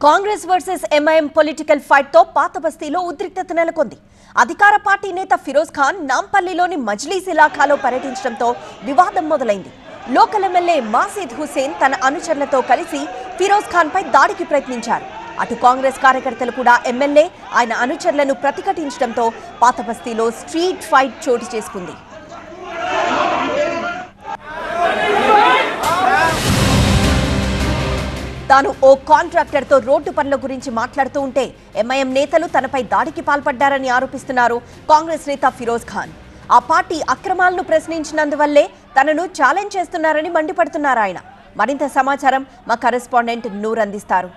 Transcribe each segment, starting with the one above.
Congress versus MIM political fight తో పాత బస్తీలో ఉద్రిక్తత నెలకొంది. అధికార పార్టీ నేత ఫిరోజ్ ఖాన్ నాంపల్లిలోని మజ్లీస్ ఇలాఖాలో పర్యటించడంతో వివాదం మొదలైంది. లోకల్ ఎమ్మెల్యే మాసిద్ హుసేన్ తన అనుచరులతో కలిసి ఫిరోజ్ ఖాన్ పై దాడికి ప్రయత్నించారు. అటు కాంగ్రెస్ కార్యకర్తలు కూడా ఎమ్మెల్యే ఆయన అనుచరులను ప్రతిఘటించడంతో పాత బస్తీలో స్ట్రీట్ ఫైట్ చోటు చేసుకుంది. తాను ఓ కాంట్రాక్టర్తో రోడ్డు పనుల గురించి మాట్లాడుతూ ఉంటే ఎంఐఎం నేతలు తనపై దాడికి పాల్పడ్డారని ఆరోపిస్తున్నారు కాంగ్రెస్ నేత ఫిరోజ్ ఖాన్. ఆ పార్టీ అక్రమాలను ప్రశ్నించినందువల్లే తనను ఛాలెంజ్ చేస్తున్నారని మండిపడుతున్నారు ఆయన. మరింత సమాచారం మా కరెస్పాండెంట్ నూర్ అందిస్తారు.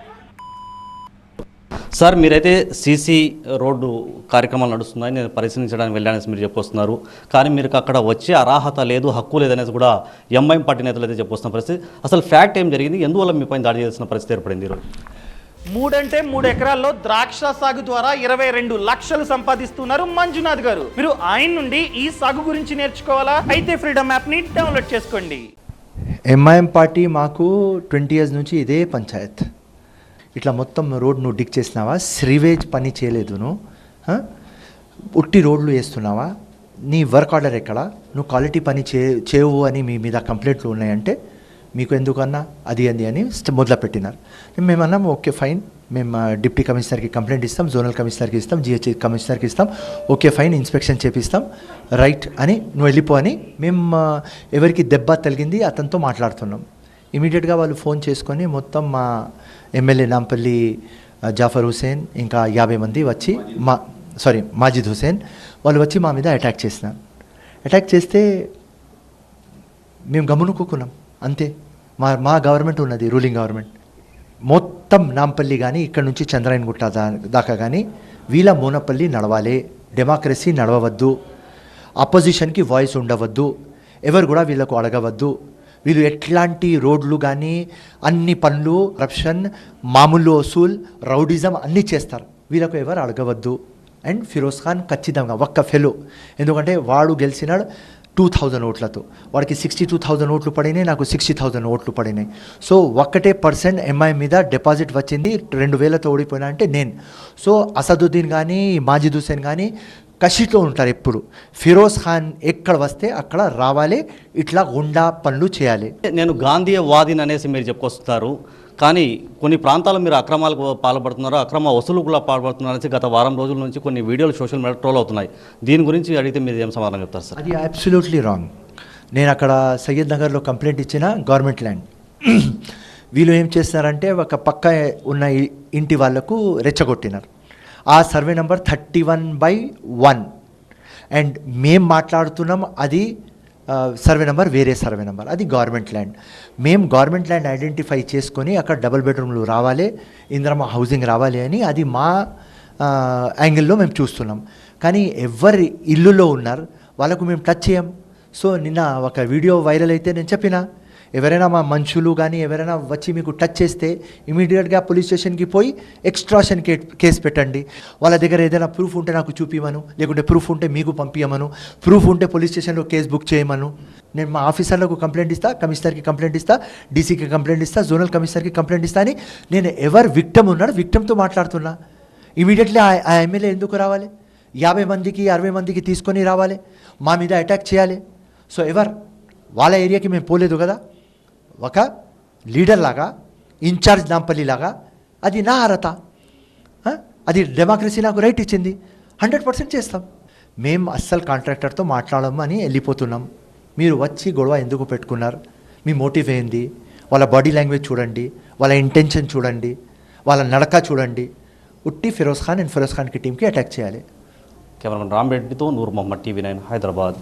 సార్, మీరైతే సీసీ రోడ్డు కార్యక్రమాలు నడుస్తున్నాయి, నేను పరిశీలించడానికి వెళ్ళానని మీరు చెప్పొస్తున్నారు. కానీ మీరు అక్కడ వచ్చే అర్హత లేదు, హక్కు లేదనేసి కూడా ఎంఐఎం పార్టీ నేతలు అయితే చెప్పొస్తున్న పరిస్థితి. అసలు ఫ్యాక్ట్ ఏం జరిగింది, ఎందువల్ల మీ పైన దాడి చేసిన పరిస్థితి ఏర్పడింది? ఈరోజు 3 ఎకరాల్లో ద్రాక్ష సాగు ద్వారా 22 లక్షలు సంపాదిస్తున్నారు మంజునాథ్ గారు. మీరు ఆయన నుండి ఈ సాగు గురించి నేర్చుకోవాలా? అయితే ఫ్రీడమ్ యాప్ ని డౌన్లోడ్ చేసుకోండి. ఎంఐఎం పార్టీ మాకు 20 years నుంచి ఇదే పంచాయత్. ఇట్లా మొత్తం రోడ్ నువ్వు డిక్ చేసినావా, సివేజ్ పని చేయలేదు, నువ్వు ఉట్టి రోడ్లు వేస్తున్నావా, నీ వర్క్ ఆర్డర్ ఎక్కడ, నువ్వు క్వాలిటీ పని చేయవు అని మీ మీద కంప్లైంట్లు ఉన్నాయంటే మీకు ఎందుకన్నా అది అని మొదలుపెట్టినారు. మేమన్నాం ఓకే ఫైన్, మేము డిప్యూటీ కమిషనర్కి కంప్లైంట్ ఇస్తాం, జోనల్ కమిషనర్కి ఇస్తాం, జిహెచ్ కమిషనర్కి ఇస్తాం, ఓకే ఫైన్, ఇన్స్పెక్షన్ చేపిస్తాం, రైట్ అని నువ్వు వెళ్ళిపో అని మేము ఎవరికి దెబ్బ తగిలింది అతనితో మాట్లాడుతున్నాం. ఇమీడియట్గా వాళ్ళు ఫోన్ చేసుకొని మొత్తం మా ఎమ్మెల్యే నాంపల్లి జాఫర్ హుసేన్ ఇంకా 50 మంది వచ్చి మాజిద్ హుసేన్ వాళ్ళు వచ్చి మా మీద అటాక్ చేసినారు. అటాక్ చేస్తే మేము గమనుకున్నాం అంతే. మా గవర్నమెంట్ ఉన్నది, రూలింగ్ గవర్నమెంట్ మొత్తం నాంపల్లి కానీ ఇక్కడ నుంచి చంద్రాయన్ గుట్ట దాకా కానీ వీళ్ళ మోనపల్లి నడవాలి, డెమోక్రసీ నడవవద్దు, అపోజిషన్కి వాయిస్ ఉండవద్దు, ఎవరు కూడా వీళ్ళకు అడగవద్దు, వీళ్ళు ఎట్లాంటి రోడ్లు కానీ అన్ని పనులు కరప్షన్, మామూలు వసూల్, రౌడిజం అన్నీ చేస్తారు, వీళ్ళకు ఎవరు అడగవద్దు. అండ్ ఫిరోజ్ ఖాన్ ఖచ్చితంగా ఒక్క ఫెలో, ఎందుకంటే వాడు గెలిచినాడు 2000 ఓట్లతో, వాడికి 62,000 ఓట్లు పడినాయి, నాకు 60,000 ఓట్లు పడినాయి. సో 1% ఎంఐఎం మీద డిపాజిట్ వచ్చింది, 2000తో ఓడిపోయినా అంటే నేను. సో అసదుద్దీన్ కానీ మాజిద్ హుసేన్ కానీ కషితో ఉంటారు ఎప్పుడు. ఫిరోజ్ ఖాన్ ఎక్కడ వస్తే అక్కడ రావాలి, ఇట్లా గుండా పనులు చేయాలి. నేను గాంధీవాదిని అనేసి మీరు చెప్పుకొస్తున్నారు, కానీ కొన్ని ప్రాంతాల్లో మీరు అక్రమాలకు పాల్పడుతున్నారు, అక్రమ వసూలు కూడా పాల్పడుతున్నారు అనేసి గత వారం రోజుల నుంచి కొన్ని వీడియోలు సోషల్ మీడియా ట్రోల్ అవుతున్నాయి. దీని గురించి అడిగితే మీరు ఏం సమాధానం చెప్తారు సార్? అది అబ్సల్యూట్లీ రాంగ్. నేను అక్కడ సయ్యద్ నగర్లో కంప్లైంట్ ఇచ్చిన గవర్నమెంట్ ల్యాండ్. వీళ్ళు ఏం చేస్తున్నారంటే ఒక పక్క ఉన్న ఇంటి వాళ్లకు రెచ్చగొట్టినారు. ఆ సర్వే నెంబర్ 31/1 అండ్ మేము మాట్లాడుతున్నాం అది సర్వే నెంబర్ వేరే సర్వే నెంబర్, అది గవర్నమెంట్ ల్యాండ్. మేము గవర్నమెంట్ ల్యాండ్ ఐడెంటిఫై చేసుకొని అక్కడ డబుల్ బెడ్రూమ్లు రావాలి, ఇందిరమ్మ హౌసింగ్ రావాలి అని అది మా యాంగిల్లో మేము చూస్తున్నాం. కానీ ఎవరి ఇల్లులో ఉన్నారు వాళ్ళకు మేము టచ్ చేయం. సో నిన్న ఒక వీడియో వైరల్ అయితే నేను చెప్పిన, ఎవరైనా మా మనుషులు కానీ ఎవరైనా వచ్చి మీకు టచ్ చేస్తే ఇమీడియట్గా పోలీస్ స్టేషన్కి పోయి ఎక్స్ట్రాషన్ కేసు పెట్టండి. వాళ్ళ దగ్గర ఏదైనా ప్రూఫ్ ఉంటే నాకు చూపించమను, లేకుంటే ప్రూఫ్ ఉంటే మీకు పంపించమను, ప్రూఫ్ ఉంటే పోలీస్ స్టేషన్లో కేసు బుక్ చేయమను. నేను మా ఆఫీసర్లకు కంప్లైంట్ ఇస్తా, కమిషనర్కి కంప్లైంట్ ఇస్తా, డీసీకి కంప్లైంట్ ఇస్తా, జోనల్ కమిషనర్కి కంప్లైంట్ ఇస్తా అని నేను ఎవరు విక్టమ్ ఉన్నాడు విక్టమ్తో మాట్లాడుతున్నా. ఇమీడియట్లీ ఆ ఎమ్మెల్యే ఎందుకు రావాలి, 50 మందికి 60 మందికి తీసుకొని రావాలి, మా మీద అటాక్ చేయాలి? సో ఎవరు వాళ్ళ ఏరియాకి మేము పోలేదు కదా, ఒక లీడర్ లాగా, ఇన్ఛార్జ్ నాంపల్లి లాగా, అది నా అర్హత, అది డెమోక్రసీ నాకు రైట్ ఇచ్చింది, 100% చేస్తాం. మేము అస్సలు కాంట్రాక్టర్తో మాట్లాడము అని వెళ్ళిపోతున్నాం. మీరు వచ్చి గొడవ ఎందుకు పెట్టుకున్నారు, మీ మోటివ్ ఏంది, వాళ్ళ బాడీ లాంగ్వేజ్ చూడండి, వాళ్ళ ఇంటెన్షన్ చూడండి, వాళ్ళ నడక చూడండి. ఉట్టి ఫిరోజ్ ఖాన్ అండ్ ఫిరోజ్ ఖాన్కి టీంకి అటాక్ చేయాలి. కెమెరామెన్ రామ్ రెడ్డితో నూర్ మొహమ్మద్, TV9 హైదరాబాద్.